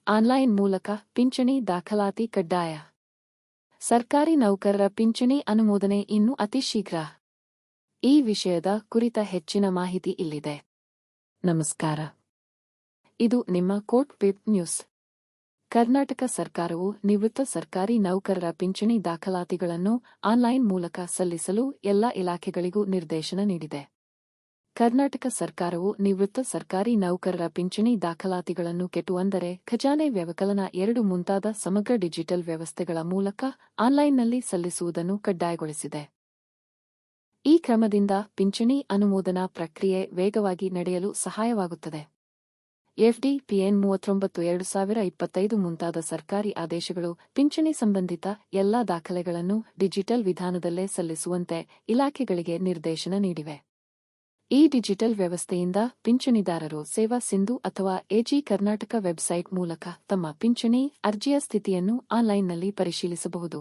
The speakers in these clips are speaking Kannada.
ಆನ್ಲೈನ್ ಮೂಲಕ ಪಿಂಚಣಿ ದಾಖಲಾತಿ ಕಡ್ಡಾಯ. ಸರ್ಕಾರಿ ನೌಕರರ ಪಿಂಚಣಿ ಅನುಮೋದನೆ ಇನ್ನು ಅತಿ ಶೀಘ್ರ. ಈ ವಿಷಯದ ಕುರಿತ ಹೆಚ್ಚಿನ ಮಾಹಿತಿ ಇಲ್ಲಿದೆ. ನಮಸ್ಕಾರ. ಇದು ನಿಮ್ಮ ಕೋರ್ಟ್ ವೆಬ್ ನ್ಯೂಸ್. ಕರ್ನಾಟಕ ಸರ್ಕಾರವು ನಿವೃತ್ತ ಸರ್ಕಾರಿ ನೌಕರರ ಪಿಂಚಣಿ ದಾಖಲಾತಿಗಳನ್ನು ಆನ್ಲೈನ್ ಮೂಲಕ ಸಲ್ಲಿಸಲು ಎಲ್ಲ ಇಲಾಖೆಗಳಿಗೂ ನಿರ್ದೇಶನ ನೀಡಿದೆ. ಕರ್ನಾಟಕ ಸರ್ಕಾರವು ನಿವೃತ್ತ ಸರ್ಕಾರಿ ನೌಕರರ ಪಿಂಚಣಿ ದಾಖಲಾತಿಗಳನ್ನು ಅಂದರೆ ಖಜಾನೆ ವ್ಯವಕಲನ 2 ಮುಂತಾದ ಸಮಗ್ರ ಡಿಜಿಟಲ್ ವ್ಯವಸ್ಥೆಗಳ ಮೂಲಕ ಆನ್ಲೈನ್ನಲ್ಲಿ ಸಲ್ಲಿಸುವುದನ್ನು ಕಡ್ಡಾಯಗೊಳಿಸಿದೆ. ಈ ಕ್ರಮದಿಂದ ಪಿಂಚಣಿ ಅನುಮೋದನಾ ಪ್ರಕ್ರಿಯೆ ವೇಗವಾಗಿ ನಡೆಯಲು ಸಹಾಯವಾಗುತ್ತದೆ. ಎಫ್ಡಿ-ಪಿಎನ್ 39/2025 ಮುಂತಾದ ಸರ್ಕಾರಿ ಆದೇಶಗಳು ಪಿಂಚಣಿ ಸಂಬಂಧಿತ ಎಲ್ಲಾ ದಾಖಲೆಗಳನ್ನು ಡಿಜಿಟಲ್ ವಿಧಾನದಲ್ಲೇ ಸಲ್ಲಿಸುವಂತೆ ಇಲಾಖೆಗಳಿಗೆ ನಿರ್ದೇಶನ ನೀಡಿವೆ. ಈ ಡಿಜಿಟಲ್ ವ್ಯವಸ್ಥೆಯಿಂದ ಪಿಂಚಣಿದಾರರು ಸೇವಾ ಸಿಂಧು ಅಥವಾ ಎಜಿ ಕರ್ನಾಟಕ ವೆಬ್ಸೈಟ್ ಮೂಲಕ ತಮ್ಮ ಪಿಂಚಣಿ ಅರ್ಜಿಯ ಸ್ಥಿತಿಯನ್ನು ಆನ್ಲೈನ್ನಲ್ಲಿ ಪರಿಶೀಲಿಸಬಹುದು.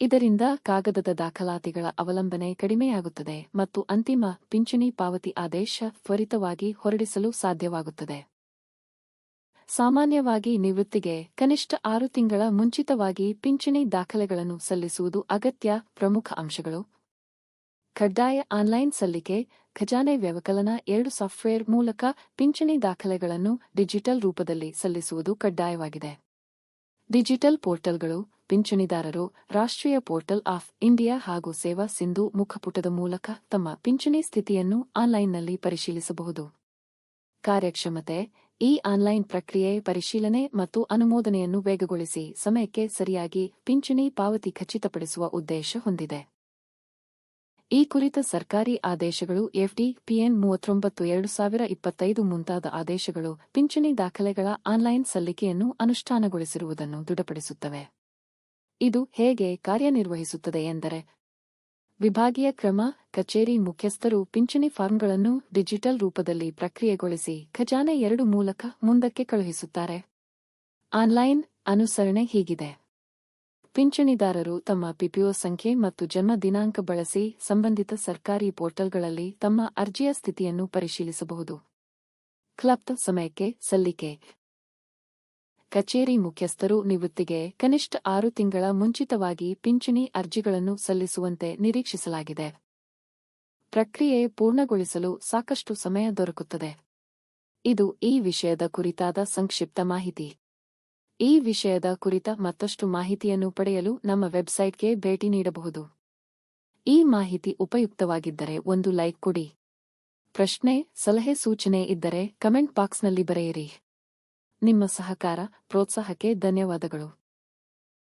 ಇದರಿಂದ ಕಾಗದದ ದಾಖಲಾತಿಗಳ ಅವಲಂಬನೆ ಕಡಿಮೆಯಾಗುತ್ತದೆ ಮತ್ತು ಅಂತಿಮ ಪಿಂಚಣಿ ಪಾವತಿ ಆದೇಶ ತ್ವರಿತವಾಗಿ ಹೊರಡಿಸಲು ಸಾಧ್ಯವಾಗುತ್ತದೆ. ಸಾಮಾನ್ಯವಾಗಿ ನಿವೃತ್ತಿಗೆ ಕನಿಷ್ಠ 6 ತಿಂಗಳ ಮುಂಚಿತವಾಗಿ ಪಿಂಚಣಿ ದಾಖಲೆಗಳನ್ನು ಸಲ್ಲಿಸುವುದು ಅಗತ್ಯ. ಪ್ರಮುಖ ಅಂಶಗಳು: ಕಡ್ಡಾಯ ಆನ್ಲೈನ್ ಸಲ್ಲಿಕೆ. ಖಜಾನೆ ವ್ಯವಕಲನ 2 ಸಾಫ್ಟ್ವೇರ್ ಮೂಲಕ ಪಿಂಚಣಿ ದಾಖಲೆಗಳನ್ನು ಡಿಜಿಟಲ್ ರೂಪದಲ್ಲಿ ಸಲ್ಲಿಸುವುದು ಕಡ್ಡಾಯವಾಗಿದೆ. ಡಿಜಿಟಲ್ ಪೋರ್ಟಲ್ಗಳು. ಪಿಂಚಣಿದಾರರು ರಾಷ್ಟ್ರೀಯ ಪೋರ್ಟಲ್ ಆಫ್ ಇಂಡಿಯಾ ಹಾಗೂ ಸೇವಾ ಸಿಂಧು ಮುಖಪುಟದ ಮೂಲಕ ತಮ್ಮ ಪಿಂಚಣಿ ಸ್ಥಿತಿಯನ್ನು ಆನ್ಲೈನ್ನಲ್ಲಿ ಪರಿಶೀಲಿಸಬಹುದು. ಕಾರ್ಯಕ್ಷಮತೆ. ಈ ಆನ್ಲೈನ್ ಪ್ರಕ್ರಿಯೆ ಪರಿಶೀಲನೆ ಮತ್ತು ಅನುಮೋದನೆಯನ್ನು ವೇಗಗೊಳಿಸಿ ಸಮಯಕ್ಕೆ ಸರಿಯಾಗಿ ಪಿಂಚಣಿ ಪಾವತಿ ಖಚಿತಪಡಿಸುವ ಉದ್ದೇಶ ಹೊಂದಿದೆ. ಈ ಕುರಿತ ಸರ್ಕಾರಿ ಆದೇಶಗಳು ಎಫ್ಡಿ-ಪಿಎನ್ 39/2025 ಮುಂತಾದ ಆದೇಶಗಳು ಪಿಂಚಣಿ ದಾಖಲೆಗಳ ಆನ್ಲೈನ್ ಸಲ್ಲಿಕೆಯನ್ನು ಅನುಷ್ಠಾನಗೊಳಿಸಿರುವುದನ್ನು ದೃಢಪಡಿಸುತ್ತವೆ. ಇದು ಹೇಗೆ ಕಾರ್ಯನಿರ್ವಹಿಸುತ್ತದೆ ಎಂದರೆ, ವಿಭಾಗೀಯ ಕ್ರಮ. ಕಚೇರಿ ಮುಖ್ಯಸ್ಥರು ಪಿಂಚಣಿ ಫಾರ್ಮ್ಗಳನ್ನು ಡಿಜಿಟಲ್ ರೂಪದಲ್ಲಿ ಪ್ರಕ್ರಿಯೆಗೊಳಿಸಿ ಖಜಾನೆ 2 ಮೂಲಕ ಮುಂದಕ್ಕೆ ಕಳುಹಿಸುತ್ತಾರೆ. ಆನ್ಲೈನ್ ಅನುಸರಣೆ ಹೀಗಿದೆ: ಪಿಂಚಣಿದಾರರು ತಮ್ಮ ಪಿಪಿಒ ಸಂಖ್ಯೆ ಮತ್ತು ಜನ್ಮ ದಿನಾಂಕ ಬಳಸಿ ಸಂಬಂಧಿತ ಸರ್ಕಾರಿ ಪೋರ್ಟಲ್ಗಳಲ್ಲಿ ತಮ್ಮ ಅರ್ಜಿಯ ಸ್ಥಿತಿಯನ್ನು ಪರಿಶೀಲಿಸಬಹುದು. ಕ್ಲಪ್ತ ಸಮಯಕ್ಕೆ ಸಲ್ಲಿಕೆ. ಕಚೇರಿ ಮುಖ್ಯಸ್ಥರು ನಿವೃತ್ತಿಗೆ ಕನಿಷ್ಠ 6 ತಿಂಗಳ ಮುಂಚಿತವಾಗಿ ಪಿಂಚಣಿ ಅರ್ಜಿಗಳನ್ನು ಸಲ್ಲಿಸುವಂತೆ ನಿರೀಕ್ಷಿಸಲಾಗಿದೆ. ಪ್ರಕ್ರಿಯೆ ಪೂರ್ಣಗೊಳಿಸಲು ಸಾಕಷ್ಟು ಸಮಯ ದೊರಕುತ್ತದೆ. ಇದು ಈ ವಿಷಯದ ಕುರಿತಾದ ಸಂಕ್ಷಿಪ್ತ ಮಾಹಿತಿ. ಈ ವಿಷಯದ ಕುರಿತ ಮತ್ತಷ್ಟು ಮಾಹಿತಿಯನ್ನು ಪಡೆಯಲು ನಮ್ಮ ವೆಬ್ಸೈಟ್ಗೆ ಭೇಟಿ ನೀಡಬಹುದು. ಈ ಮಾಹಿತಿ ಉಪಯುಕ್ತವಾಗಿದ್ದರೆ ಒಂದು ಲೈಕ್ ಕೊಡಿ. ಪ್ರಶ್ನೆ, ಸಲಹೆ, ಸೂಚನೆ ಇದ್ದರೆ ಕಮೆಂಟ್ ಬಾಕ್ಸ್ನಲ್ಲಿ ಬರೆಯಿರಿ. ನಿಮ್ಮ ಸಹಕಾರ, ಪ್ರೋತ್ಸಾಹಕ್ಕೆ ಧನ್ಯವಾದಗಳು.